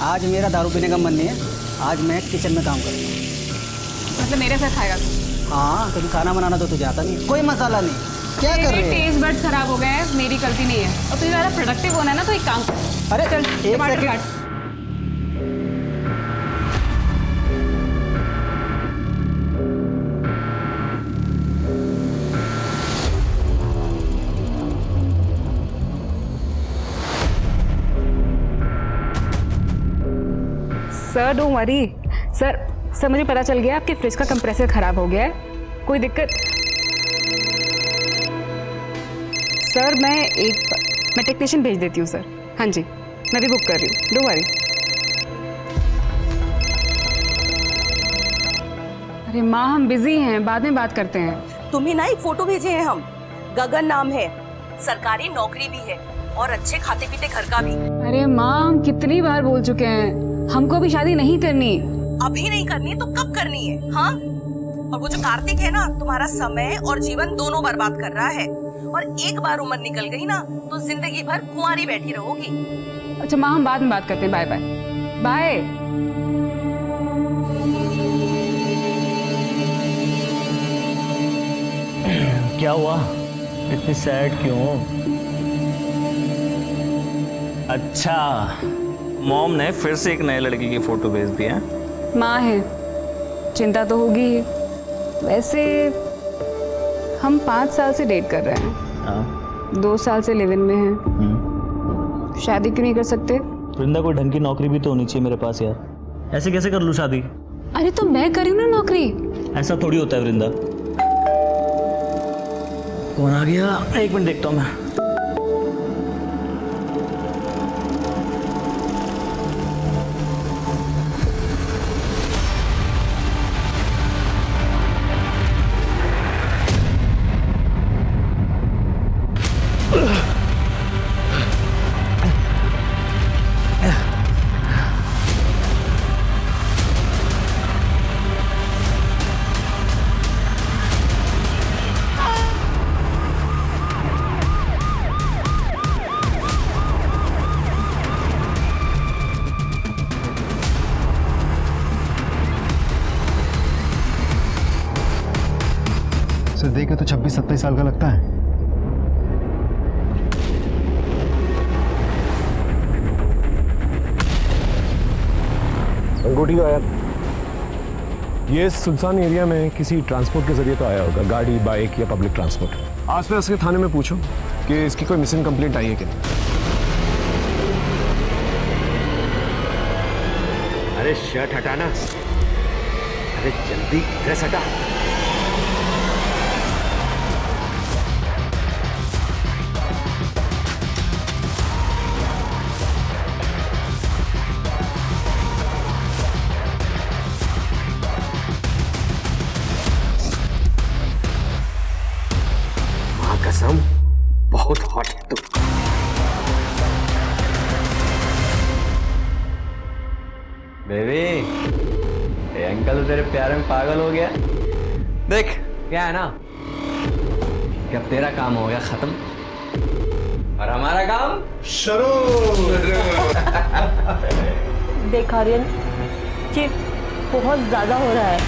आज मेरा दारू पीने का मन नहीं है, आज मैं किचन में काम करूँगा। मतलब मेरे साथ खाएगा तू? हाँ, क्योंकि खाना बनाना तो तुझे आता नहीं, कोई मसाला नहीं। क्या कर रहे हैं? टेस्ट बड्स खराब हो गए हैं, मेरी गलती नहीं है। और तुझे ज़्यादा प्रोडक्टिव होना है ना, तो एक काम कर। अरे चल एक टमाटर सेकंड। काट। Sir don't worry. सर मुझे पता चल गया आपके फ्रिज का कंप्रेसर खराब हो गया है। कोई दिक्कत? सर मैं टेक्नीशियन भेज देती हूँ सर। हाँ जी, मैं भी बुक कर रही हूँ, डोंट वरी। अरे माँ, हम बिजी हैं, बाद में बात करते हैं। तुम्हें ना एक फोटो भेजे हैं हम। गगन नाम है, सरकारी नौकरी भी है और अच्छे खाते पीते घर का भी। अरे माँ, हम कितनी बार बोल चुके हैं, हमको अभी शादी नहीं करनी। अभी नहीं करनी तो कब करनी है? हाँ, और वो जो कार्तिक है ना, तुम्हारा समय और जीवन दोनों बर्बाद कर रहा है। और एक बार उम्र निकल गई ना, तो जिंदगी भर कुंवारी बैठी रहोगी। अच्छा माँ, हम बाद में बात करते हैं। Bye bye bye. क्या हुआ, इतनी सैड क्यों हो? अच्छा, मॉम ने फिर से एक नए लड़की की फोटो भेज दी है। माँ है, चिंता तो होगी ही। वैसे हम 5 साल से डेट कर रहे हैं। हाँ। 2 साल से लिव इन में हैं। शादी क्यों नहीं कर सकते? वृंदा, कोई ढंग की नौकरी भी तो होनी चाहिए मेरे पास यार। ऐसे कैसे कर लूँ शादी? अरे तो मैं करी हूँ ना नौकरी। ऐसा थोड़ी होता है वृंदा। कौन आ गया? 1 मिनट देखता हूँ मैं। सर देखे तो 26-27 साल का लगता है। अंगूठी तो आया। ये सुनसान एरिया में किसी ट्रांसपोर्ट के जरिए तो आया होगा, गाड़ी, बाइक या पब्लिक ट्रांसपोर्ट। आसपास के थाने में पूछो कि इसकी कोई मिसिंग कंप्लेंट आई है कि नहीं। अरे शर्ट हटाना, अरे जल्दी ड्रेस हटा। मां कसम, बहुत हॉट है तू। बेबी, ये अंकल तो तेरे प्यार में पागल हो गया। देख क्या है ना, कि अब तेरा काम हो गया खत्म और हमारा काम शुरू। देख आर्यन, ये बहुत ज्यादा हो रहा है।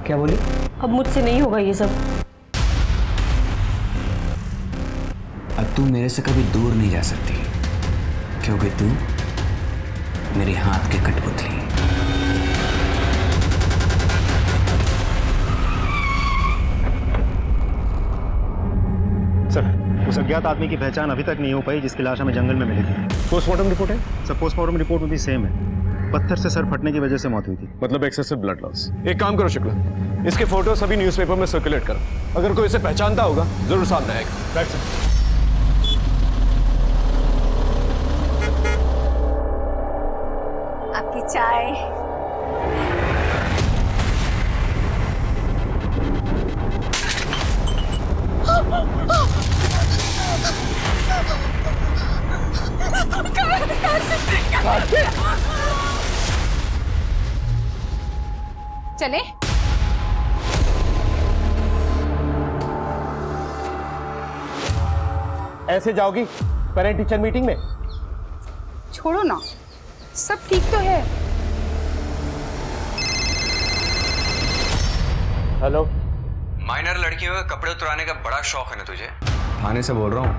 क्या बोली? अब मुझसे नहीं होगा ये सब। अब तू मेरे से कभी दूर नहीं जा सकती, क्योंकि तू मेरे हाथ के कठपुतली। सर, उस अज्ञात आदमी की पहचान अभी तक नहीं हो पाई जिसकी लाश हमें जंगल में मिली थी। पोस्टमार्टम रिपोर्ट है? सर पोस्टमार्टम रिपोर्ट में भी सेम है, पत्थर से सर फटने की वजह से मौत हुई थी। मतलब एक्सेसिव ब्लड लॉस। एक काम करो शुक्ला, इसके फोटो सभी न्यूज़पेपर में सर्कुलेट करो। अगर कोई इसे पहचानता होगा जरूर सामने आएगा। बैठ सर। आपकी चाय। चले? ऐसे जाओगी पेरेंट टीचर मीटिंग में? छोड़ो ना, सब ठीक तो है। हेलो। माइनर लड़कियों के कपड़े उतराने का बड़ा शौक है ना तुझे? थाने से बोल रहा हूँ,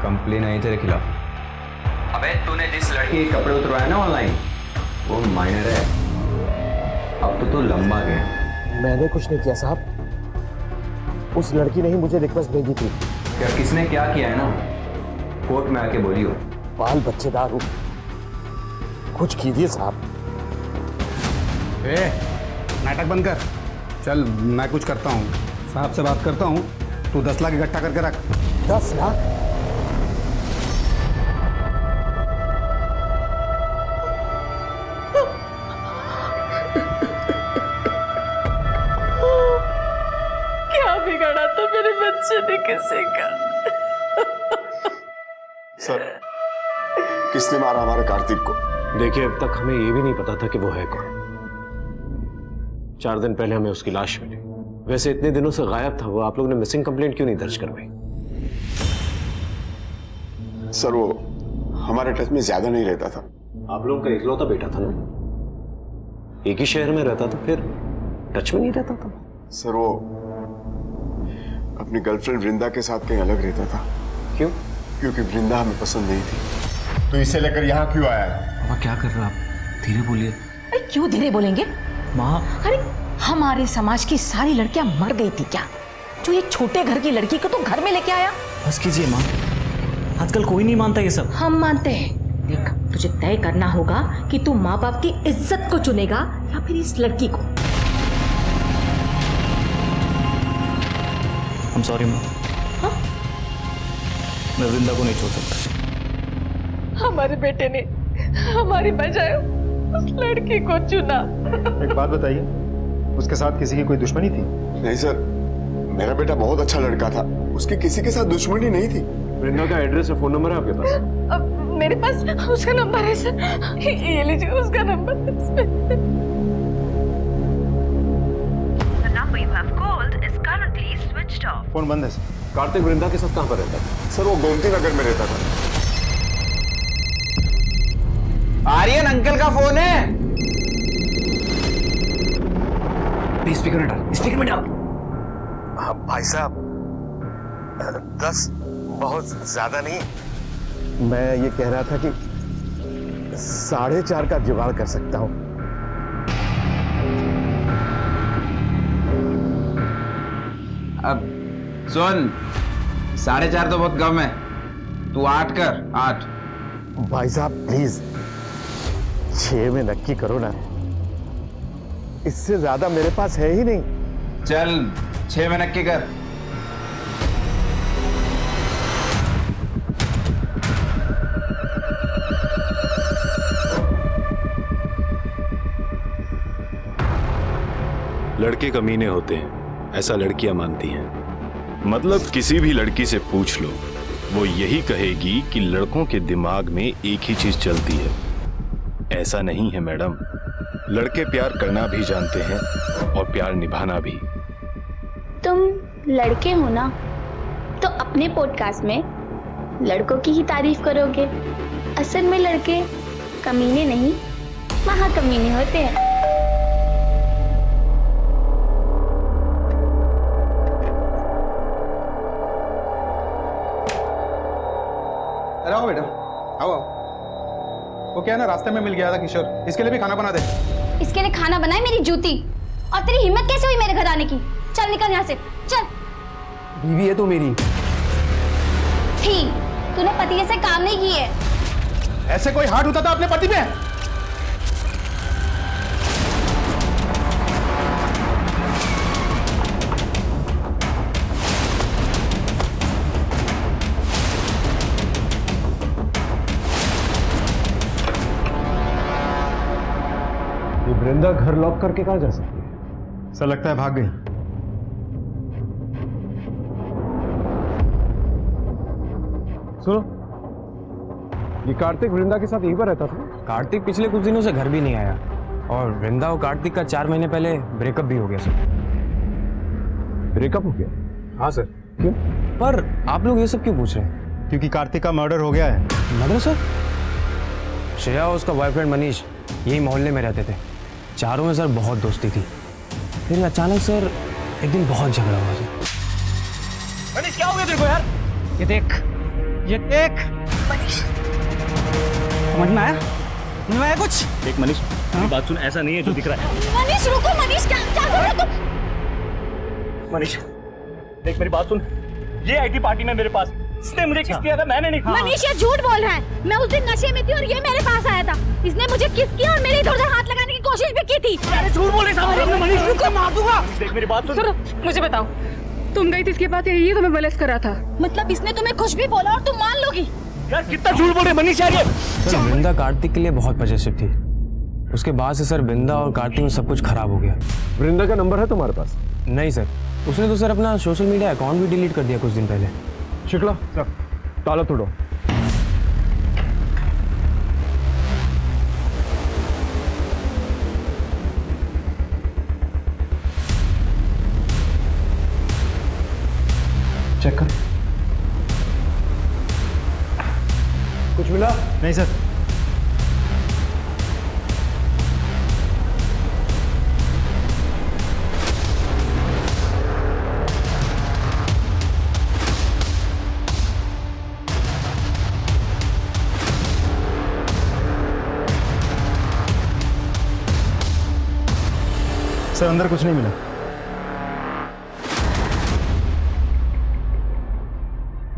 कंप्लेन आई तेरे खिलाफ। अबे तूने जिस लड़की के कपड़े उतरवाए ना ऑनलाइन, वो माइनर है। अब तो तू लंबा गया। मैंने कुछ नहीं किया साहब, उस लड़की ने ही मुझे रिक्वेस्ट भेजी थी। क्या किसने क्या किया है ना, कोर्ट में आके बोलियो। बाल बच्चेदार हूँ, कुछ कीजिए साहब। नाटक बंद कर, चल मैं कुछ करता हूँ, साहब से बात करता हूँ। तू 10 लाख इकट्ठा करके रख। 10 लाख? क्या बिगाड़ा था मेरे बच्चे ने किसी का? सर, किसने मारा हमारे कार्तिक को? देखिए, अब तक हमें ये भी नहीं पता था कि वो है कौन। 4 दिन पहले हमें उसकी लाश मिली। वैसे इतने दिनों से गायब था वो, आप लोगों ने मिसिंग कंप्लेंट क्यों नहीं दर्ज करवाई? सर, वो हमारे टच में ज्यादा नहीं रहता था। आप लोगों का इकलौता बेटा था ना, एक ही शहर में रहता था, फिर टच में नहीं रहता था? सर, वो अपनी गर्लफ्रेंड वृंदा के साथ कहीं अलग रहता था। क्यों? क्योंकि वृंदा हमें पसंद नहीं थी। तो इसे लेकर यहाँ क्यों आया है? पापा क्या कर रहे हो आप? धीरे बोलिए। अरे क्यों धीरे बोलेंगे माँ? अरे हमारे समाज की सारी लड़कियां मर गई थी क्या, जो एक छोटे घर की लड़की को तो घर में लेके आया? बस कीजिए माँ, आजकल कोई नहीं मानता ये सब। हम मानते हैं। देख, तुझे तय करना होगा कि तू माँ बाप की इज्जत को चुनेगा या फिर इस लड़की को। I'm sorry माँ। हाँ? मैं वृंदा को नहीं छोड़ सकता। हमारे बेटे ने हमारी बजाय उस लड़की को चुना। एक बात बताइए, उसके साथ किसी की कोई दुश्मनी थी? नहीं सर, मेरा बेटा बहुत अच्छा लड़का था, उसकी किसी के साथ दुश्मनी नहीं थी। वृंदा का एड्रेस और फोन नंबर है आपके पास? मेरे पास उसका नंबर है सर, ये लीजिए उसका नंबर। फोन बंद है सर। कार्तिक वृंदा के साथ कहाँ पर रहता है? सर, वो गोमती नगर में रहता था। आर्यन अंकल का फोन है। स्पीकर में डाल, स्पीकर में डाल। हाँ भाई साहब, 10 बहुत ज्यादा नहीं। मैं ये कह रहा था कि 4.5 का जुगाड़ कर सकता हूँ। अब सुन, 4.5 तो बहुत कम है, तू 8 कर। 8। भाई साहब प्लीज 6 में नक्की करो ना, इससे ज्यादा मेरे पास है ही नहीं। चल 6 में नक्की कर। लड़के कमीने होते हैं, ऐसा लड़कियां मानती हैं। मतलब किसी भी लड़की से पूछ लो, वो यही कहेगी कि लड़कों के दिमाग में एक ही चीज चलती है। ऐसा नहीं है मैडम, लड़के प्यार करना भी जानते हैं और प्यार निभाना भी। तुम लड़के हो ना, तो अपने पॉडकास्ट में लड़कों की ही तारीफ करोगे। असल में लड़के कमीने नहीं, महाकमीने होते हैं। अरे आओ बेटा, आओ आओ। वो क्या है ना, रास्ते में मिल गया था किशोर, इसके लिए भी खाना बना दे। इसके लिए खाना बनाए मेरी जूती, और तेरी हिम्मत कैसे हुई मेरे घर आने की? चल निकल यहाँ से, चल। बीवी है तो मेरी थी, तूने पति जैसे काम नहीं किए। ऐसे कोई हाथ उठाता अपने पति पे? वृंदा घर लॉक करके कहाँ जा सकती है? सर, लगता है भाग गई। सुनो, ये कार्तिक वृंदा के साथ यहीं पर रहता था? कार्तिक पिछले कुछ दिनों से घर भी नहीं आया, और वृंदा और कार्तिक का 4 महीने पहले ब्रेकअप भी हो गया सर। ब्रेकअप हो गया? हाँ सर। क्यों? पर आप लोग ये सब क्यों पूछ रहे हैं? क्योंकि कार्तिक का मर्डर हो गया है। Murder sir? श्रेया और उसका बॉयफ्रेंड मनीष यही मोहल्ले में रहते थे। चारों में सर बहुत दोस्ती थी। फिर अचानक सर एक दिन बहुत झगड़ा हुआ सर। मनीष क्या हो गया तेरे को यार? ये देख, ये देख। मनीष, समझ में आया? समझ में आया कुछ? देख मनीष, मेरी बात सुन, ऐसा नहीं है जो दिख रहा है। मनीष रुको, मनीष क्या क्या कर रहे हो तुम? मनीष देख मेरी बात सुन, ये आईटी पार्टी में मेरे पास, इसने मुझे किस किया था, मैंने नहीं। मनीष ये झूठ बोल रहा है। मैं उस दिन नशे में थी और ये मेरे पास आया था। इसने मुझे किस किया और मेरे इधर-उधर हाथ लगाने की कोशिश भी की थी। अरे झूठ बोले साहब, मनीष रुको, मार दूंगा। देख मेरी बात सुन। सुनो, मुझे बताओ, तुम गई थी इसके पास, ये तुम्हें बलेस करा था? मतलब इसने तुम्हें कुछ भी बोला और तुम मान लोगी? यार कितना झूठ बोले मनीष यार ये। सर वृंदा कार्तिक के लिए बहुत पॉजिटिव थी। उसके बाद से सर वृंदा और कार्तिक में सब कुछ खराब हो गया। वृंदा का नंबर है तुम्हारे पास? नहीं सर, उसने तो सर अपना सोशल मीडिया अकाउंट भी डिलीट कर दिया कुछ दिन पहले। शुक्ला सर, ताला तोड़ो। चेक कर। कुछ मिला? नहीं सर। सर अंदर कुछ नहीं मिला।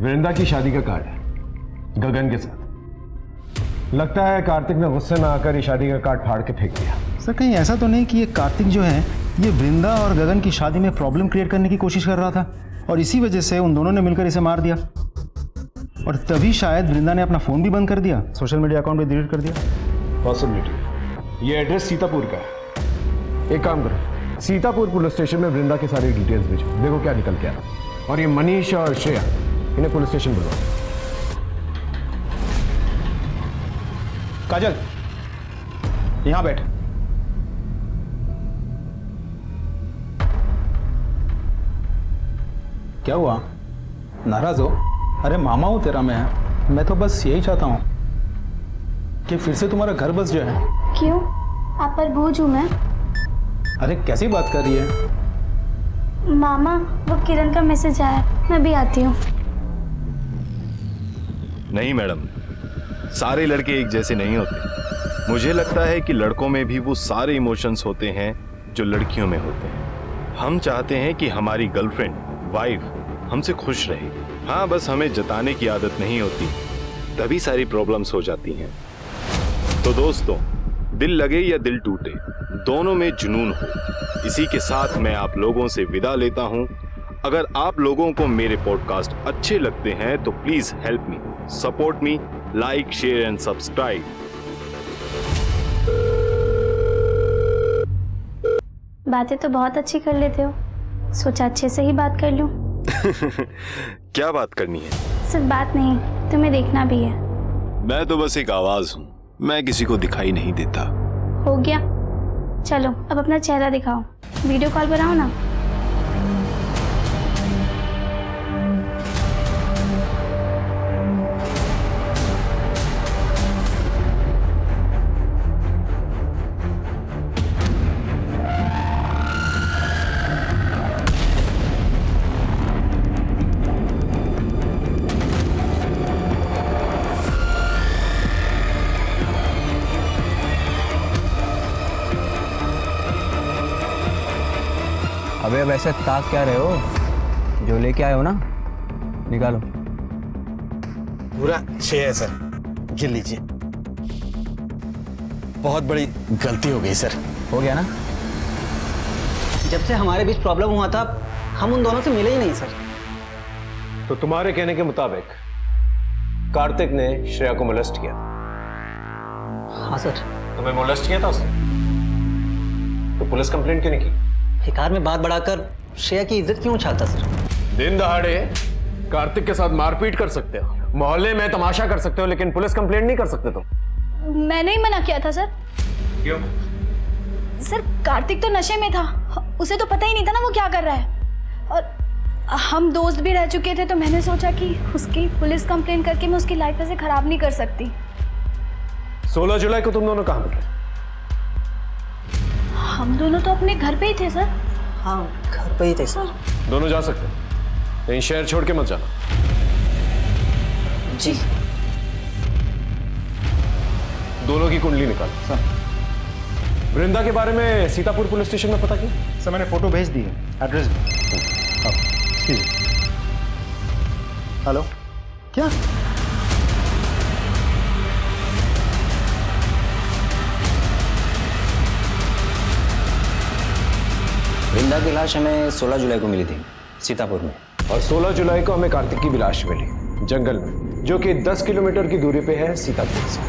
वृंदा की शादी का कार्ड है गगन के साथ। लगता है कार्तिक ने गुस्से में आकर ये शादी का कार्ड फाड़ के फेंक दिया। सर कहीं ऐसा तो नहीं कि ये कार्तिक जो है ये वृंदा और गगन की शादी में प्रॉब्लम क्रिएट करने की कोशिश कर रहा था और इसी वजह से उन दोनों ने मिलकर इसे मार दिया और तभी शायद वृंदा ने अपना फ़ोन भी बंद कर दिया, सोशल मीडिया अकाउंट भी डिलीट कर दिया। पॉसिबिलिटी। ये एड्रेस सीतापुर का है। एक काम करो, सीतापुर पुलिस स्टेशन में वृंदा के सारे डिटेल्स भेजो, देखो क्या निकल के आ रहा। और ये मनीष और श्रेया, इन्हें पुलिस स्टेशन बुलवाओ। काजल यहाँ बैठ। क्या हुआ, नाराज हो? अरे मामा हूं तेरा मैं तो बस यही चाहता हूं कि फिर से तुम्हारा घर बस जाए। क्यों? आप पर बोझ हूँ मैं? अरे कैसी बात कर रही है? मामा वो किरण का मैसेज आया, मैं भी आती हूँ। नहीं मैडम, सारे लड़के एक जैसे नहीं होते। मुझे लगता है कि लड़कों में भी वो सारे इमोशंस होते हैं जो लड़कियों में होते हैं। हम चाहते हैं कि हमारी गर्लफ्रेंड, वाइफ हमसे खुश रहे। हाँ, बस हमें जताने की आदत नहीं होती, तभी सारी प्रॉब्लम्स हो जाती हैं। तो दोस्तों, दिल लगे या दिल टूटे, दोनों में जुनून हो। इसी के साथ मैं आप लोगों से विदा लेता हूं। अगर आप लोगों को मेरे पॉडकास्ट अच्छे लगते हैं तो please help me, support me, like, share and subscribe. बातें तो बहुत अच्छी कर लेते हो, सोचा अच्छे से ही बात कर लूं। क्या बात करनी है? सिर्फ बात नहीं, तुम्हें देखना भी है। मैं तो बस एक आवाज हूं, मैं किसी को दिखाई नहीं देता। हो गया, चलो अब अपना चेहरा दिखाओ, वीडियो कॉल बनाओ ना। अबे अब ऐसे ताक क्या रहे हो? जो लेके आए हो ना, निकालो। पूरा 6 है सर, गिन लीजिए। बहुत बड़ी गलती हो गई सर। हो गया ना? जब से हमारे बीच प्रॉब्लम हुआ था हम उन दोनों से मिले ही नहीं सर। तो तुम्हारे कहने के मुताबिक कार्तिक ने श्रेया को मोलेस्ट किया? हाँ सर। तुम्हें मोलेस्ट किया था उसने? तो पुलिस कंप्लेंट क्यों नहीं की? बेकार में बात बढ़ाकर श्रेया की इज्जत क्यों उछालता सर? दिन दहाड़े कार्तिक के साथ मारपीट कर सकते हो, मोहल्ले में तमाशा कर सकते हो, लेकिन पुलिस कंप्लेंट नहीं कर सकते तुम। मैंने ही मना किया था सर। क्यों? सर कार्तिक तो नशे में था, उसे तो पता ही नहीं था ना वो क्या कर रहा है, और हम दोस्त भी रह चुके थे, तो मैंने सोचा कि उसकी पुलिस कंप्लेंट करके मैं उसकी लाइफ ऐसे खराब नहीं कर सकती। 16 जुलाई को तुम दोनों कहाँ मिले? हम दोनों तो अपने घर पे ही थे सर। हाँ, घर पे ही थे सर। दोनों जा सकते हैं, कहीं शहर छोड़ के मत जाना। जी। दोनों की कुंडली निकाल। सर, वृंदा के बारे में सीतापुर पुलिस स्टेशन में पता किया? सर मैंने फोटो भेज दी है, एड्रेस भी। हेलो, क्या? वृंदा की लाश हमें 16 जुलाई को मिली थी सीतापुर में, और 16 जुलाई को हमें कार्तिक की भी लाश मिली जंगल में, जो कि 10 किलोमीटर की दूरी पे है सीतापुर से।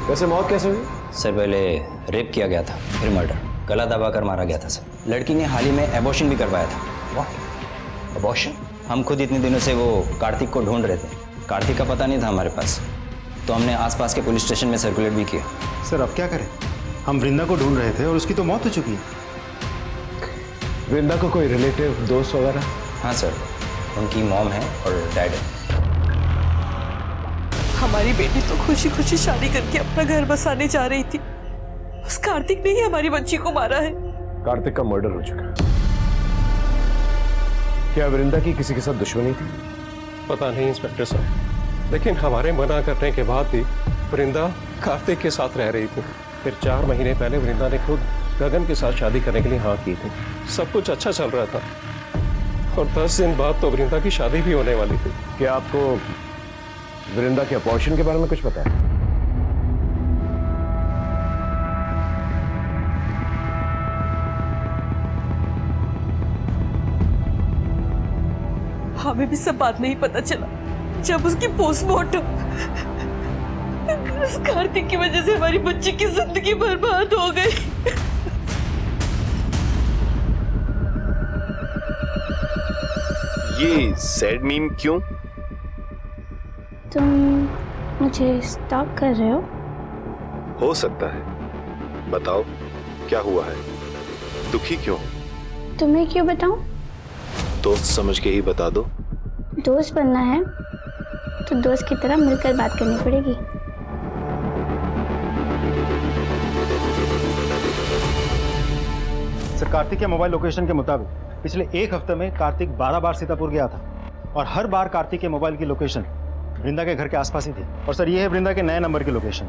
वैसे मौत कैसे हुई? सर पहले रेप किया गया था, फिर मर्डर, गला दबाकर मारा गया था सर। लड़की ने हाल ही में एबॉर्शन भी करवाया था। वाह, एबॉर्शन? हम खुद इतने दिनों से वो कार्तिक को ढूंढ रहे थे। कार्तिक का पता नहीं था हमारे पास, तो हमने आसपास के पुलिस स्टेशन में सर्कुलेट भी किया। सर अब क्या करें, हम वृंदा को ढूंढ रहे थे और उसकी तो मौत हो चुकी है। वृंदा को कोई रिलेटिव, दोस्त वगैरह? हाँ सर, उनकी मॉम है और डैड है। हमारी बेटी तो खुशी खुशी शादी करके अपना घर बसाने जा रही थी, उस कार्तिक ने ही हमारी बच्ची को मारा है। कार्तिक का मर्डर हो चुका है। क्या वृंदा की किसी के साथ दुश्मनी थी? पता नहीं इंस्पेक्टर साहब, लेकिन हमारे मना करने के बाद भी वृंदा कार्तिक के साथ रह रही थी। फिर 4 महीने पहले वृंदा ने खुद गगन के साथ शादी करने के लिए हाँ की थी। सब कुछ अच्छा चल रहा था और 10 दिन बाद तो वृंदा की शादी भी होने वाली थी। क्या आपको वृंदा के अपॉर्शन के बारे में कुछ पता है? हमें भी सब बात नहीं पता चला जब उसकी पोस्टमार्टम। उस कार्तिक की वजह से हमारी बच्ची की जिंदगी बर्बाद हो गई। ये सैड मीम क्यों? तुम मुझे स्टॉक कर रहे हो सकता है, बताओ क्या हुआ है, दुखी क्यों? तुम्हें क्यों बताऊं? दोस्त समझ के ही बता दो। दोस्त बनना है तो दोस्त की तरह मिलकर बात करनी पड़ेगी। सर कार्तिक के मोबाइल लोकेशन के मुताबिक पिछले 1 हफ्ते में कार्तिक 12 बार सीतापुर गया था और हर बार कार्तिक के मोबाइल की लोकेशन वृंदा के घर के आसपास ही थी। और सर ये है वृंदा के नए नंबर की लोकेशन।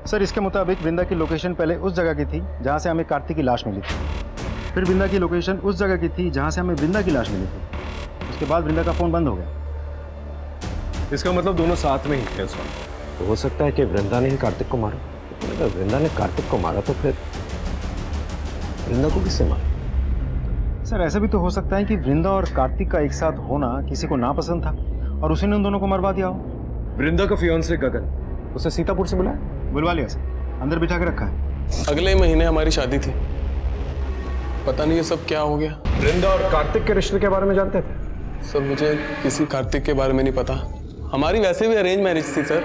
सर इसके मुताबिक वृंदा की लोकेशन पहले उस जगह की थी जहां से हमें कार्तिक की लाश मिली थी, फिर वृंदा की लोकेशन उस जगह की थी जहां से हमें वृंदा की लाश मिली थी। उसके बाद वृंदा का फोन बंद हो गया। इसका मतलब दोनों साथ में ही थे उस वक्त। तो हो सकता है कि वृंदा ने ही कार्तिक को मारा। अगर वृंदा ने कार्तिक को मारा तो फिर वृंदा को किससे मारा? सर ऐसा भी तो हो सकता है कि वृंदा और कार्तिक का एक साथ होना किसी को नापसंद था और उसी ने उन दोनों को मरवा दिया हो। वृंदा का फियांसे गगन, उसे सीतापुर से बुलवा लिया सर, अंदर बिठा के रखा है। अगले महीने हमारी शादी थी, पता नहीं ये सब क्या हो गया। वृंदा और कार्तिक के रिश्ते के बारे में जानते थे? सर मुझे किसी कार्तिक के बारे में नहीं पता। हमारी वैसे भी अरेंज मैरिज थी सर।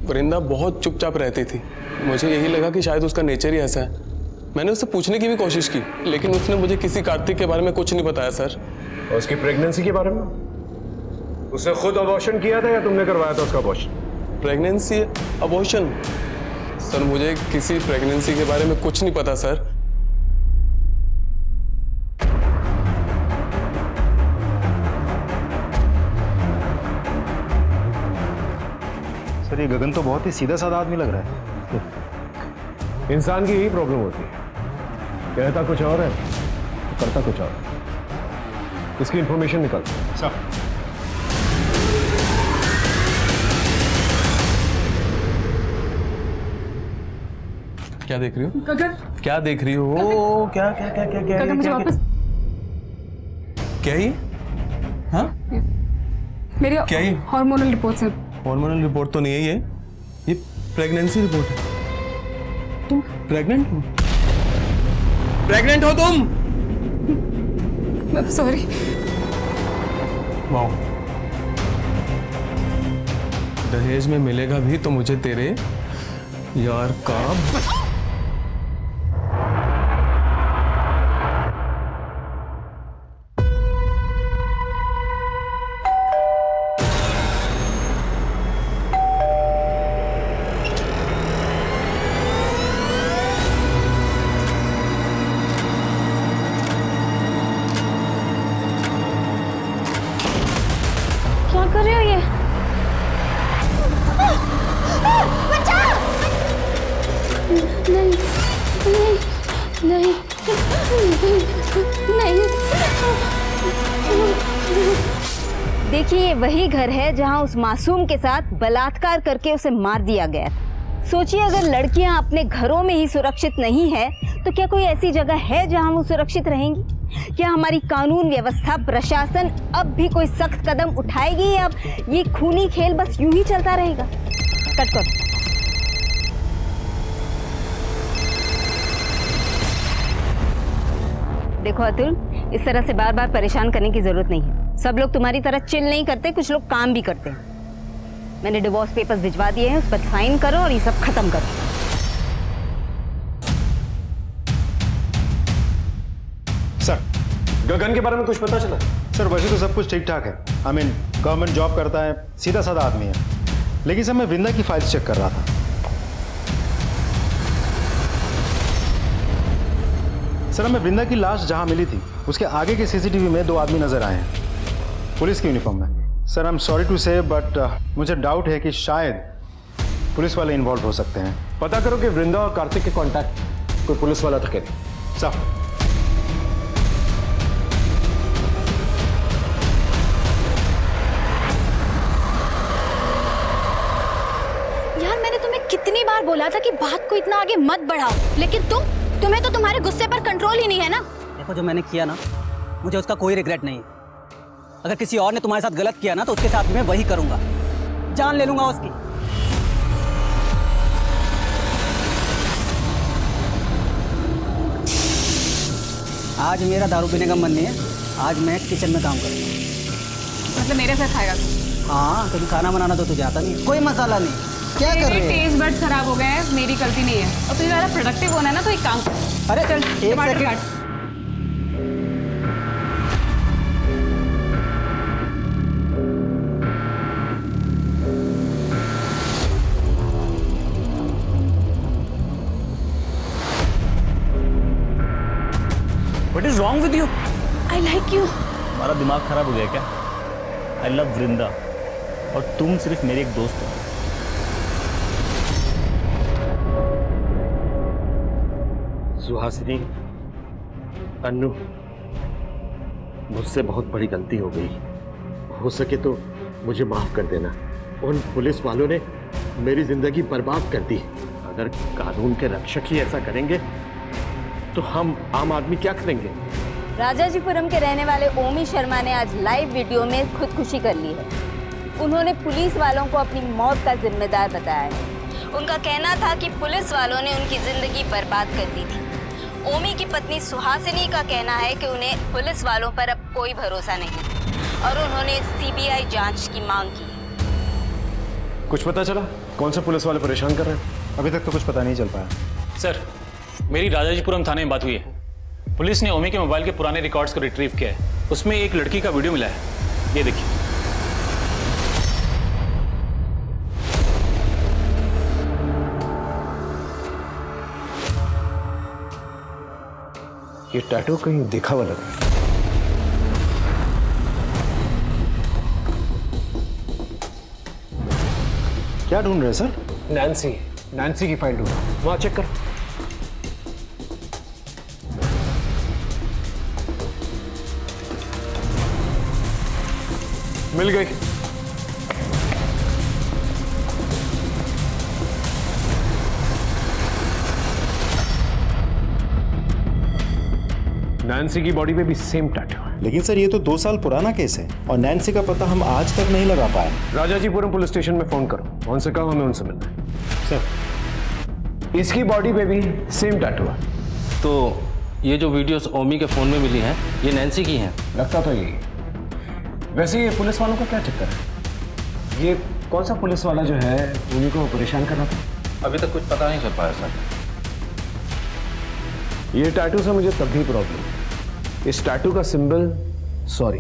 वृंदा बहुत चुपचाप रहती थी, मुझे यही लगा कि शायद उसका नेचर ही ऐसा है। मैंने उससे पूछने की भी कोशिश की, लेकिन उसने मुझे किसी कार्तिक के बारे में कुछ नहीं बताया सर। और उसकी प्रेगनेंसी के बारे में? उसने खुद अबॉर्शन किया था या तुमने करवाया था उसका अबॉर्शन? Pregnancy, abortion? सर मुझे किसी प्रेगनेंसी के बारे में कुछ नहीं पता सर। सर ये गगन तो बहुत ही सीधा साधा आदमी लग रहा है। इंसान की यही प्रॉब्लम होती है, कहता कुछ और है करता कुछ और। इसकी इंफॉर्मेशन निकाल। सर क्या देख रही हो? गगन, क्या देख रही हो? क्या क्या क्या क्या क्या गगन मुझे वापस क्या ये? हाँ मेरी क्या ये? हार्मोनल रिपोर्ट है। हार्मोनल रिपोर्ट तो नहीं है ये प्रेगनेंसी रिपोर्ट है। तुम प्रेग्नेंट हो? प्रेग्नेंट हो तुम? सॉरी। वाओ, दहेज में मिलेगा भी तो मुझे तेरे यार का। देखिए ये वही घर है जहां उस मासूम के साथ बलात्कार करके उसे मार दिया गया था। सोचिए अगर लड़कियां अपने घरों में ही सुरक्षित नहीं है तो क्या कोई ऐसी जगह है जहां वो सुरक्षित रहेंगी? क्या हमारी कानून व्यवस्था प्रशासन अब भी कोई सख्त कदम उठाएगी या अब ये खूनी खेल बस यूं ही चलता रहेगा? कट कर। देखो अतुल, इस तरह से बार बार परेशान करने की जरूरत नहीं है। सब लोग तुम्हारी तरह चिल नहीं करते, कुछ लोग काम भी करते हैं। मैंने डिवोर्स पेपर्स भिजवा दिए हैं, उस पर साइन करो और ये सब खत्म करो। सर, गगन के बारे में कुछ पता चला? सर वैसे तो सब कुछ ठीक ठाक है। आई मीन गवर्नमेंट जॉब करता है, सीधा साधा आदमी है। लेकिन सर मैं वृंदा की फाइल्स चेक कर रहा था। सर हमें वृंदा की लाश जहां मिली थी उसके आगे के सीसीटीवी में 2 आदमी नजर आए हैं पुलिस की यूनिफॉर्म में। Sir I am sorry to say but मुझे डाउट है कि शायद पुलिस वाले इन्वॉल्व हो सकते हैं। पता करो कि वृंदा और कार्तिक के कांटेक्ट कोई पुलिस वाला था क्या? सर यार मैंने तुम्हें कितनी बार बोला था कि बात को इतना आगे मत बढ़ाओ, लेकिन तुम्हें तो तुम्हारे गुस्से पर कंट्रोल ही नहीं है ना। देखो जो मैंने किया ना, मुझे उसका कोई रिग्रेट नहीं। अगर किसी और ने तुम्हारे साथ गलत किया ना तो उसके साथ भी मैं वही करूंगा, जान ले लूंगा उसकी। आज मेरा दारू पीने का मन नहीं है, आज मैं किचन में काम करूंगा। मतलब मेरे साथ खाएगा? हाँ, क्योंकि खाना बनाना तो तुझे आता नहीं, कोई मसाला नहीं। क्या कर रहे हैं? टेस्ट बड्स खराब हो गए हैं, मेरी गलती नहीं है। और तुझे ज़्यादा प्रोडक्टिव होना है ना तो एक काम कर। अरे चल टमाटर काट। What is wrong with you? I like you. हमारा दिमाग खराब हो गया क्या? I love वृंदा और तुम सिर्फ मेरी एक दोस्त हो। सुहासिनी, अन्नू, मुझसे बहुत बड़ी गलती हो गई। हो सके तो मुझे माफ कर देना। उन पुलिस वालों ने मेरी जिंदगी बर्बाद कर दी। अगर कानून के रक्षक ही ऐसा करेंगे तो हम आम आदमी क्या करेंगे? राजाजीपुरम के रहने वाले ओमी शर्मा ने आज लाइव वीडियो में खुदकुशी कर ली है। उन्होंने पुलिस वालों को अपनी मौत का जिम्मेदार बताया है। उनका कहना था कि पुलिस वालों ने उनकी जिंदगी बर्बाद कर दी थी। ओमी की पत्नी सुहासिनी का कहना है कि उन्हें पुलिस वालों पर अब कोई भरोसा नहीं और उन्होंने सीबीआई जांच की मांग की। कुछ पता चला कौन से पुलिस वाले परेशान कर रहे हैं? अभी तक तो कुछ पता नहीं चल पाया। सर, मेरी राजाजीपुरम थाने में बात हुई है। पुलिस ने ओमी के मोबाइल के पुराने रिकॉर्ड्स को रिट्रीव किया है। उसमें एक लड़की का वीडियो मिला है, ये देखिए। ये टैटू कहीं देखा हुआ लग रहा है। क्या ढूंढ रहे हैं सर? नैन्सी की फाइल ढूंढ रहा हूं। वहां चेक कर। मिल गई। नैन्सी की बॉडी पे भी सेम टैटू है। लेकिन सर ये तो 2 साल पुराना केस है और नैन्सी का पता हम आज तक नहीं लगा पाए। राजाजीपुरम पुलिस स्टेशन में फोन करो, उनसे कहो हमें उनसे मिलना है। सर इसकी बॉडी पे भी सेम टैटू है। तो ये जो वीडियोस ओमी के फोन में मिली हैं, ये नैन्सी की हैं? लगता तो यही। वैसे ये पुलिस वालों का क्या चक्कर है? ये कौन सा पुलिस वाला जो है ओमी को परेशान कर रहा था? अभी तक कुछ पता नहीं चल पाया सर। ये टैटू से मुझे तब भी प्रॉब्लम। इस टैटू का सिंबल सॉरी।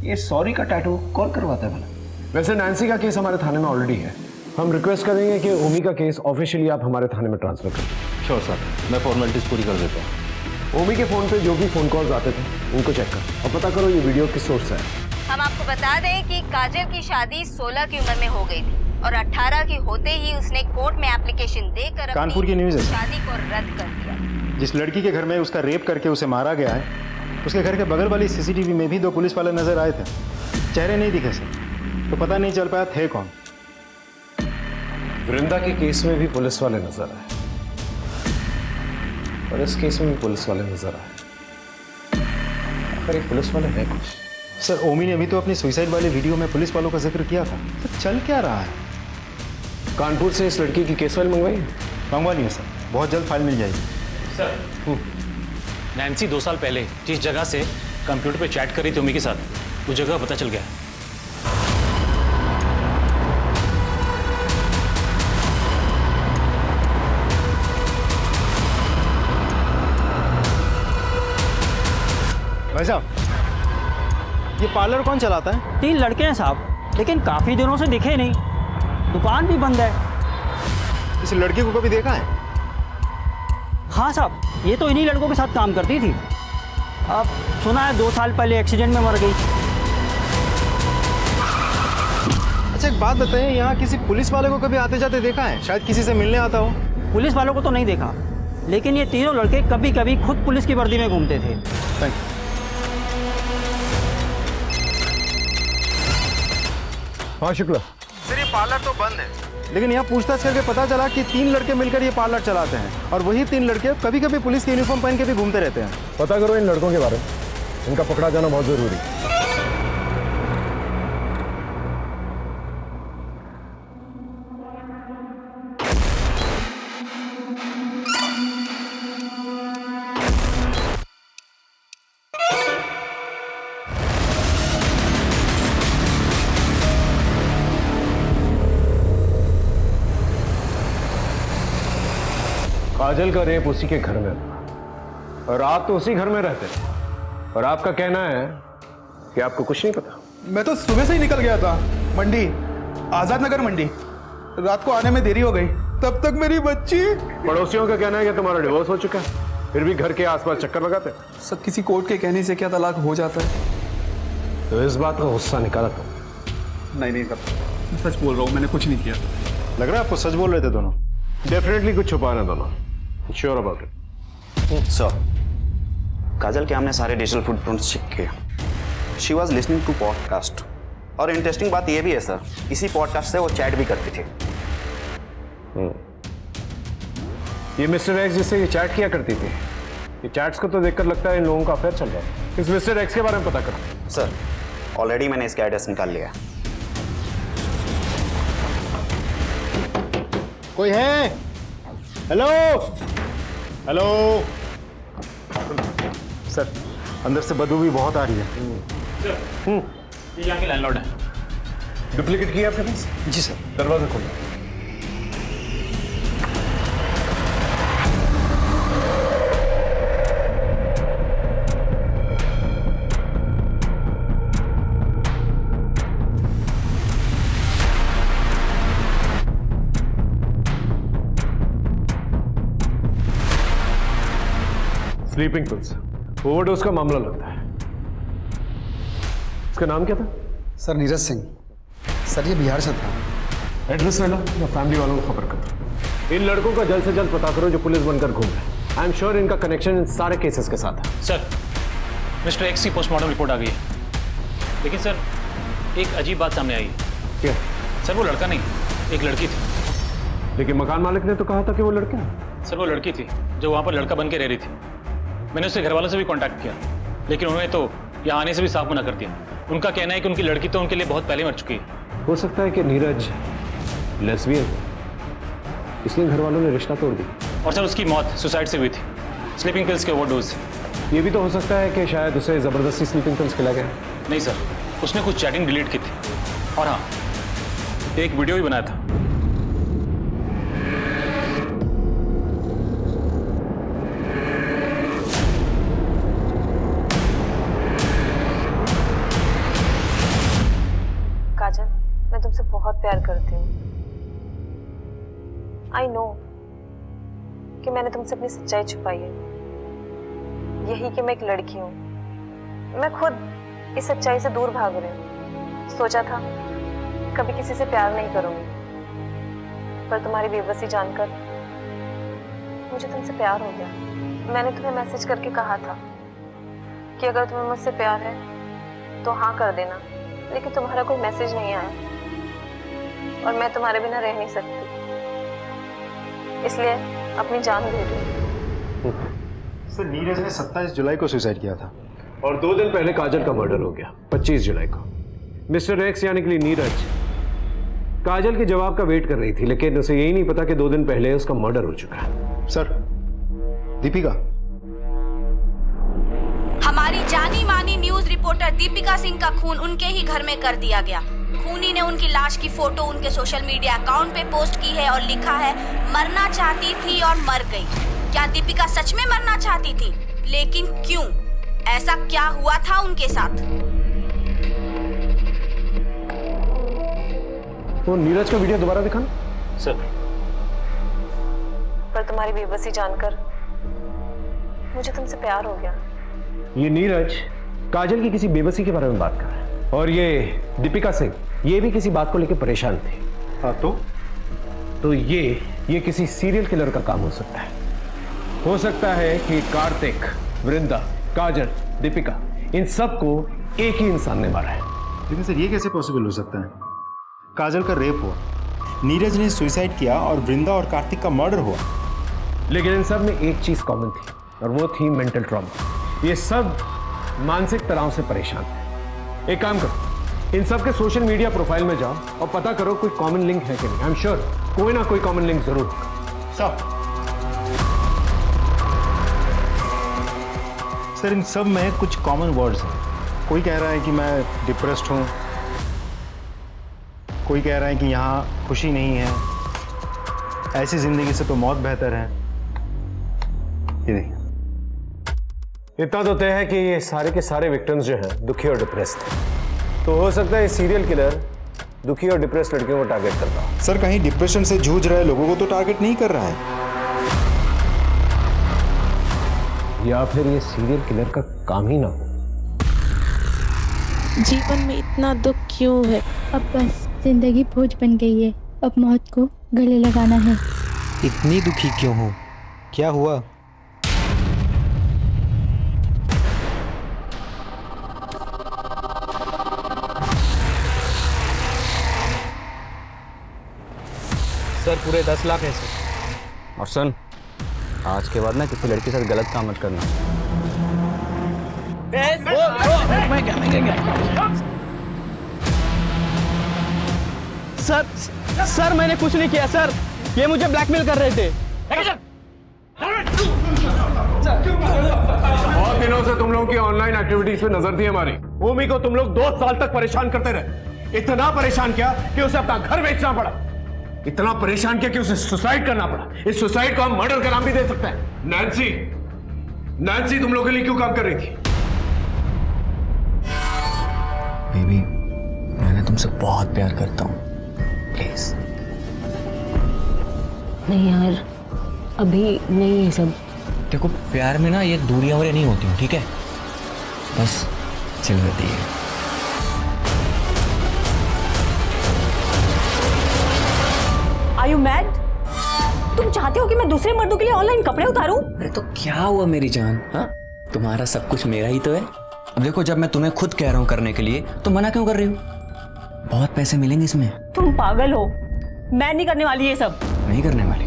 ये सॉरी का टैटू कौन करवाता है भला? वैसे नैन्सी का केस हमारे थाने में ऑलरेडी है। हम रिक्वेस्ट करेंगे कि ओमी का केस ऑफिशियली आप हमारे थाने में ट्रांसफर करें। श्योर सर, मैं फॉर्मेलिटीज पूरी कर देता हूँ। ओमी के फोन पे जो भी फोन कॉल्स आते थे उनको चेक कर और पता करो ये वीडियो किस सोर्स से है। हम आपको बता दें कि काजल की शादी 16 की उम्र में हो गई थी और 18 की होते ही उसने कोर्ट में एप्लीकेशन देकर कानपुर की न्यूज़ है। शादी को रद्द कर दिया। जिस लड़की के घर में उसका रेप करके उसे मारा गया है, उसके घर के बगल वाली सीसीटीवी में भी 2 पुलिस वाले नजर आए थे। चेहरे नहीं दिखे सर, तो पता नहीं चल पाया थे कौन। वृंदा के केस में भी पुलिस वाले नजर आए और इस केस में भी पुलिस वाले नजर आए। आखिर ये पुलिस वाले हैं कुछ? सर ओमी ने भी तो अपनी सुसाइड वाली वीडियो में पुलिस वालों का जिक्र किया था। तो चल क्या रहा है? कानपुर से इस लड़की की केस फाइल मंगवाई? मंगवा ली है सर, बहुत जल्द फाइल मिल जाएगी। सर नैन्सी 2 साल पहले जिस जगह से कंप्यूटर पे चैट करी थी ओमी के साथ, वो जगह पता चल गया। भाई साहब, ये पार्लर कौन चलाता है? 3 लड़के हैं साहब, लेकिन काफी दिनों से दिखे नहीं, दुकान भी बंद है। इस लड़की को कभी देखा है? हाँ साहब, ये तो इन्हीं लड़कों के साथ काम करती थी। अब सुना है 2 साल पहले एक्सीडेंट में मर गई। अच्छा एक बात बताइए, यहाँ किसी पुलिस वाले को कभी आते जाते देखा है? शायद किसी से मिलने आता हो। पुलिस वालों को तो नहीं देखा, लेकिन ये तीनों लड़के कभी कभी खुद पुलिस की वर्दी में घूमते थे। Thank you. हाँ शुक्ला। सर ये पार्लर तो बंद है, लेकिन यहाँ पूछताछ करके पता चला कि 3 लड़के मिलकर ये पार्लर चलाते हैं और वही 3 लड़के कभी कभी पुलिस की यूनिफॉर्म पहन के भी घूमते रहते हैं। पता करो इन लड़कों के बारे में, इनका पकड़ा जाना बहुत जरूरी है। काजल का रेप उसी के घर में था और आप तो उसी घर में रहते थे, और आपका कहना है कि आपको कुछ नहीं पता। मैं तो सुबह से ही निकल गया था मंडी, आजाद नगर मंडी। रात को आने में देरी हो गई, तब तक मेरी बच्ची। पड़ोसियों का कहना है कि तुम्हारा डिवोर्स हो चुका है, फिर भी घर के आसपास चक्कर लगाते। सब किसी कोर्ट के कहने से क्या तलाक हो जाता है? तो इस बात का गुस्सा निकाला तुम? नहीं सर, सच बोल रहा हूँ, मैंने कुछ नहीं किया। लग रहा है आपको सच बोल रहे थे दोनों। डेफिनेटली कुछ छुपाना दोनों। Sure about it? Sir, Kajal के हमने सारे डिजिटल फुटप्रिंट्स चेक किए। She was listening to podcast, और इंटरेस्टिंग बात यह भी है सर, इसी पॉडकास्ट से वो चैट भी करती थी। ये मिस्टर एक्स जिससे ये चैट किया करती थी, ये चैट्स को तो देखकर लगता है इन लोगों का अफेयर चल रहा है। इस मिस्टर एक्स के बारे में पता करो। सर ऑलरेडी मैंने इसका एड्रेस निकाल लिया। कोई है? हेलो हेलो सर, अंदर से बदबू भी बहुत आ रही है। ये यहाँ के लैंडलॉर्ड है। डुप्लीकेट किया आपके पास? जी सर। दरवाजा खोलो। स्लीपिंग पिल्स, ओवरडोज का मामला लगता है। इसका नाम क्या था? सर नीरज सिंह। सर ये बिहार से था। एड्रेस ले लो, मैं फैमिली वालों को खबर करता हूँ। इन लड़कों का जल्द से जल्द पता करो जो पुलिस बनकर घूम रहे हैं। आई एम श्योर इनका कनेक्शन इन सारे केसेस के साथ है। सर मिस्टर एक्स की पोस्टमार्टम रिपोर्ट आ गई है, लेकिन सर एक अजीब बात सामने आई है। क्या? सर वो लड़का नहीं, एक लड़की थी। लेकिन मकान मालिक ने तो कहा था कि वो लड़का है। सर वो लड़की थी जो वहाँ पर लड़का बन के रह रही थी। मैंने उसके घर वालों से भी कांटेक्ट किया, लेकिन उन्होंने तो यहाँ आने से भी साफ मना कर दिया। उनका कहना है कि उनकी लड़की तो उनके लिए बहुत पहले मर चुकी है। हो सकता है कि नीरज लेस्बियन, इसलिए घर वालों ने रिश्ता तोड़ दिया। और सर उसकी मौत सुसाइड से हुई थी, स्लीपिंग पिल्स के ओवरडोज। ये भी तो हो सकता है कि शायद उसे जबरदस्ती स्लीपिंग पिल्स खिला गया। नहीं सर, उसने कुछ चैटिंग डिलीट की थी, और हाँ एक वीडियो भी बनाया था। काजल, मैं तुमसे बहुत प्यार करती हूँ। आई नो कि मैंने तुमसे अपनी सच्चाई छुपाई है, यही कि मैं एक लड़की हूँ। मैं खुद इस सच्चाई से दूर भाग रही हूँ। सोचा था कभी किसी से प्यार नहीं करूँगी, पर तुम्हारी बेबसी जानकर मुझे तुमसे प्यार हो गया। मैंने तुम्हें मैसेज करके कहा था कि अगर तुम्हें मुझसे प्यार है तो हाँ कर देना, लेकिन तुम्हारा कोई मैसेज नहीं आया और मैं तुम्हारे बिना रह नहीं सकती, इसलिए अपनी जान दे रही हूँ। सर नीरज ने 27 जुलाई को सुसाइड किया था और 2 दिन पहले काजल का मर्डर हो गया 25 जुलाई को। मिस्टर एक्स यानी कि नीरज काजल के जवाब का वेट कर रही थी, लेकिन उसे यही नहीं पता कि 2 दिन पहले उसका मर्डर हो चुका है। सर दीपिका, हमारी जानी मानी न्यूज रिपोर्टर दीपिका सिंह का खून उनके ही घर में कर दिया गया। खूनी ने उनकी लाश की फोटो उनके सोशल मीडिया अकाउंट पे पोस्ट की है और लिखा है मरना चाहती थी और मर गई। क्या दीपिका सच में मरना चाहती थी? लेकिन क्यों? ऐसा क्या हुआ था उनके साथ? वो नीरज का वीडियो दोबारा दिखाना। सर, पर तुम्हारी बेबसी जानकर मुझे तुमसे प्यार हो गया। ये नीरज काजल की किसी बेबसी के बारे में बात कर रहा है और ये दीपिका सिंह ये भी किसी बात को लेकर परेशान थे। हाँ तो ये किसी सीरियल किलर का काम हो सकता है कि कार्तिक, वृंदा, काजल, दीपिका इन सबको एक ही इंसान ने मारा है। लेकिन सर ये कैसे पॉसिबल हो सकता है? काजल का रेप हुआ, नीरज ने सुसाइड किया और वृंदा और कार्तिक का मर्डर हुआ। लेकिन इन सब में एक चीज कॉमन थी और वो थी मेंटल ट्रॉमा। ये सब मानसिक तनाव से परेशान थे। एक काम करो, इन सब के सोशल मीडिया प्रोफाइल में जाओ और पता करो कोई कॉमन लिंक है कि नहीं। आई एम श्योर कोई ना कोई कॉमन लिंक जरूर होगा। सर इन सब में कुछ कॉमन वर्ड्स हैं। कोई कह रहा है कि मैं डिप्रेस्ड हूँ, कोई कह रहा है कि यहाँ खुशी नहीं है, ऐसी जिंदगी से तो मौत बेहतर है। ये देखिए, इतना तो तय है कि ये सारे के सारे विक्टिम्स जो हैं दुखी और डिप्रेस्ड हैं। तो हो सकता है सीरियल किलर दुखी और डिप्रेस्ड लड़कियों को टारगेट करता हो। सर कहीं डिप्रेशन से जूझ रहे लोगों को तो टारगेट नहीं कर रहा है, या फिर ये सीरियल किलर का काम ही ना हो। जीवन में इतना दुख क्यों है? अब बस जिंदगी बोझ बन गई है, अब मौत को गले लगाना है। इतनी दुखी क्यों हो? क्या हुआ? सर पूरे 10 लाख है सर। और सुन, आज के बाद ना किसी लड़की के साथ गलत काम मत करना। सर मैंने कुछ नहीं किया सर, ये मुझे ब्लैकमेल कर रहे थे। बहुत दिनों से तुम लोगों की ऑनलाइन एक्टिविटीज पे नजर थी हमारी। भूमि को तुम लोग 2 साल तक परेशान करते रहे। इतना परेशान किया कि उसे अपना घर बेचना पड़ा, इतना परेशान किया कि उसे सुसाइड करना पड़ा। इस सुसाइड को हम मर्डर का नाम भी दे सकते हैं। नैन्सी तुम लोगों के लिए क्यों काम कर रही थी? बेबी, मैं तुमसे बहुत प्यार करता हूँ, प्लीज। नहीं यार, अभी नहीं ये सब। देखो प्यार में ना ये दूरियां वूरियां नहीं होती, ठीक है? बस चल रहती है। Are you mad? तुम चाहते हो कि मैं दूसरे मर्दों के लिए ऑनलाइन कपड़े उतारूं? अरे तो क्या हुआ मेरी जान? हाँ, तुम्हारा सब कुछ मेरा ही तो है। अब देखो, जब मैं तुम्हें खुद कह रहा हूँ करने के लिए तो मना क्यों कर रही हो? बहुत पैसे मिलेंगे इसमें। तुम पागल हो, मैं नहीं करने वाली ये सब। नहीं करने वाली?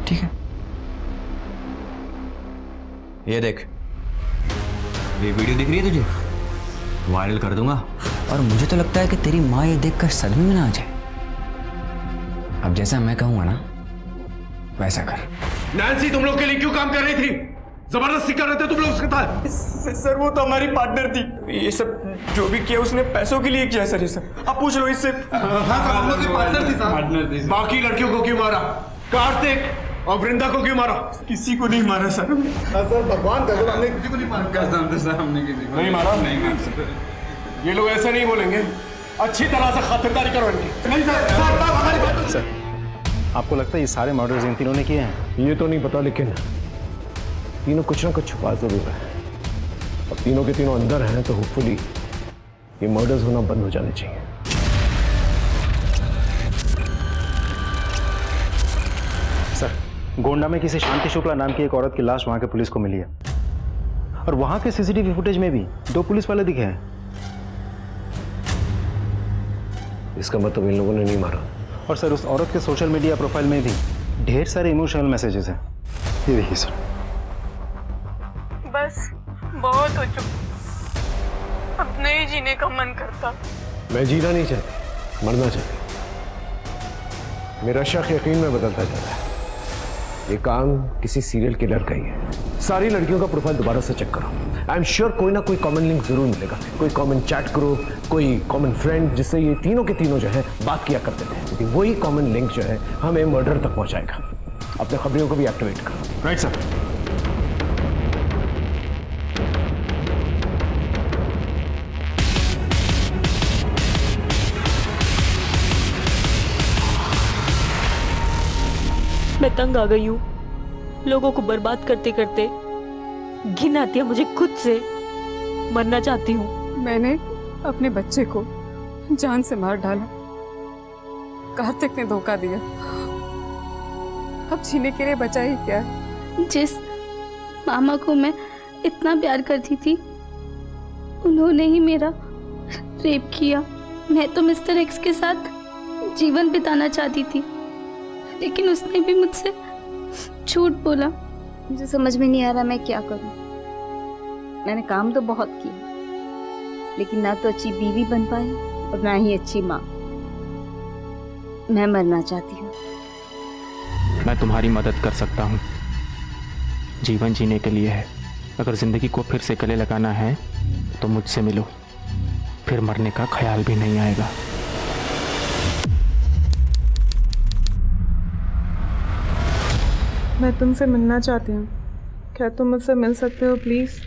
ठीक है, ये देख, ये वीडियो दिख रही है तुझे? वायरल कर दूंगा और मुझे तो लगता है कि तेरी माँ ये देखकर सदमे में ना आ जाए। अब जैसा मैं कहूंगा ना वैसा कर। नैन्सी तुम लोग के लिए क्यों काम कर रही थी? जबरदस्ती कर रहे थे तुम लोग उसके साथ? सर वो तो हमारी पार्टनर थी, ये सब जो भी किया उसने पैसों के लिए किया सर। ये सब आप पूछ लो इससे। बाकी लड़कियों को क्यों मारा? कार्तिक और वृंदा को क्यों मारा? किसी को नहीं मारा सर। सर भगवान का हमने किसी को नहीं मारा। हमने किसी को नहीं मारा? नहीं मारा। ये लोग ऐसे नहीं बोलेंगे, अच्छी तरह से खातिरदारी करो इनकी। नहीं सर आपको लगता है ये सारे मर्डर्स इन तीनों ने किए हैं? ये तो नहीं पता, लेकिन तीनों कुछ ना कुछ छुपा जरूर है। अब तीनों के तीनों अंदर हैं तो होपफुली ये मर्डर्स होना बंद हो जाने चाहिए। सर गोंडा में किसी शांति शुक्ला नाम की एक औरत की लाश वहां के पुलिस को मिली है और वहां के सीसीटीवी फुटेज में भी 2 पुलिस वाले दिखे हैं। इसका मतलब इन लोगों ने नहीं मारा। और सर उस औरत के सोशल मीडिया प्रोफाइल में भी ढेर सारे इमोशनल मैसेजेस हैं। ये देखिए सर। बस बहुत हो चुका, अब नहीं जीने का मन करता। मैं जीना नहीं चाहती, मरना चाहती। मेरा शक यकीन में बदलता जा रहा है। ये काम किसी सीरियल किलर का ही है। सारी लड़कियों का प्रोफाइल दोबारा से चेक करो। आई एम श्योर कोई ना कोई कॉमन लिंक जरूर मिलेगा, कोई कॉमन चैट ग्रुप, कोई कॉमन फ्रेंड, जिससे ये तीनों के तीनों जो है बात किया करते थे। क्योंकि वही कॉमन लिंक जो है हमें मर्डर तक पहुंचाएगा। अपने खबरियों को भी एक्टिवेट करो। Right sir. मैं तंग आ गई हूँ, लोगों को बर्बाद करते करते घिन आती है मुझे खुद से, मरना चाहती हूँ। मैंने अपने बच्चे को जान से मार डाला, कार्तिक ने धोखा दिया, अब जीने के लिए बचा ही क्या है? जिस मामा को मैं इतना प्यार करती थी, उन्होंने ही मेरा रेप किया। मैं तो मिस्टर एक्स के साथ जीवन बिताना चाहती थी, लेकिन उसने भी मुझसे झूठ बोला। मुझे समझ में नहीं आ रहा मैं क्या करूं। मैंने काम तो बहुत किया, लेकिन ना तो अच्छी बीवी बन पाई और ना ही अच्छी माँ। मैं मरना चाहती हूँ। मैं तुम्हारी मदद कर सकता हूँ। जीवन जीने के लिए है। अगर जिंदगी को फिर से गले लगाना है तो मुझसे मिलो, फिर मरने का ख्याल भी नहीं आएगा। मैं तुमसे मिलना चाहती हूँ, क्या तुम मुझसे मिल सकते हो प्लीज?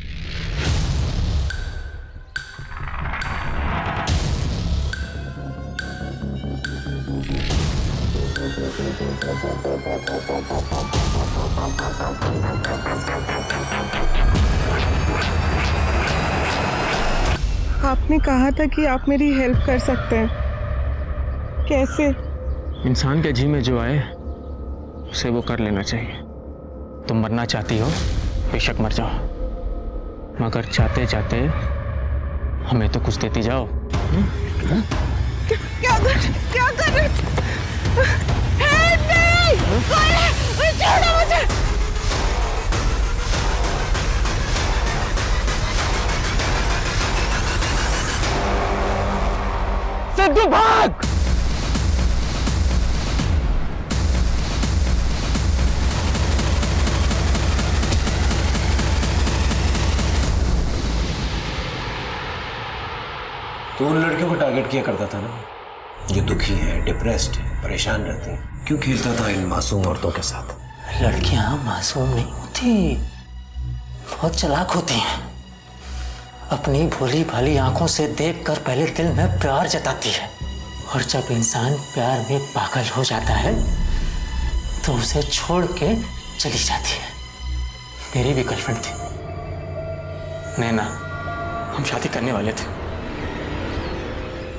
आपने कहा था कि आप मेरी हेल्प कर सकते हैं, कैसे? इंसान के जी में जो आए उसे वो कर लेना चाहिए। तुम मरना चाहती हो, बेशक मर जाओ, मगर चाहते चाहते हमें तो कुछ देती जाओ। क्या कर रहे? छोड़ो मुझे। सिद्धू भाग! तो उन लड़कियों को टारगेट किया करता था ना, जो दुखी है, डिप्रेस्ड है, परेशान रहती हैं। क्यों खेलता था इन मासूम औरतों के साथ? लड़कियां मासूम नहीं होती, बहुत चालाक होती हैं। अपनी भोली भाली आंखों से देखकर पहले दिल में प्यार जताती है, और जब इंसान प्यार में पागल हो जाता है तो उसे छोड़ के चली जाती है। मेरी भी गर्लफ्रेंड थी नैना, हम शादी करने वाले थे।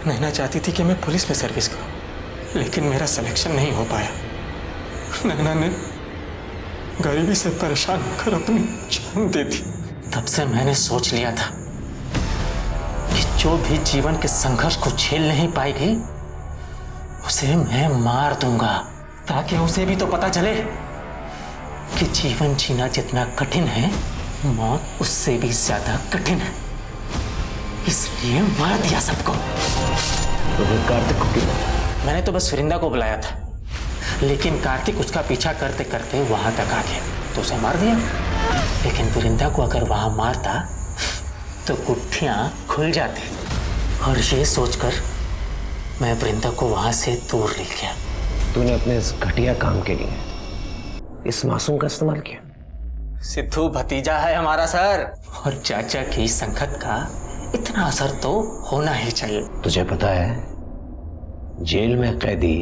नैना चाहती थी कि मैं पुलिस में सर्विस करूं, लेकिन मेरा सिलेक्शन नहीं हो पाया। नैना ने गरीबी से परेशान होकर अपनी जान दे दी। तब से मैंने सोच लिया था कि जो भी जीवन के संघर्ष को झेल नहीं पाएगी उसे मैं मार दूंगा, ताकि उसे भी तो पता चले कि जीवन जीना जितना कठिन है, मौत उससे भी ज्यादा कठिन है। इसलिए मार दिया सबको। तो फिर कार्तिक को क्यों? मैंने तो बस वृंदा को बुलाया था, लेकिन कार्तिक उसका पीछा करते करते वहां तक आ गया तो उसे मार दिया। लेकिन वृंदा को अगर वहां मारता तो गुत्थियां खुल जाती, और ये सोचकर मैं वृंदा को वहां से दूर ले गया। तूने अपने इस घटिया काम के लिए इस मासूम का इस्तेमाल किया। सिद्धू भतीजा है हमारा सर, और चाचा की संगत का इतना असर तो होना ही चाहिए। तुझे पता है जेल में कैदी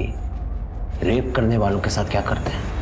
रेप करने वालों के साथ क्या करते हैं?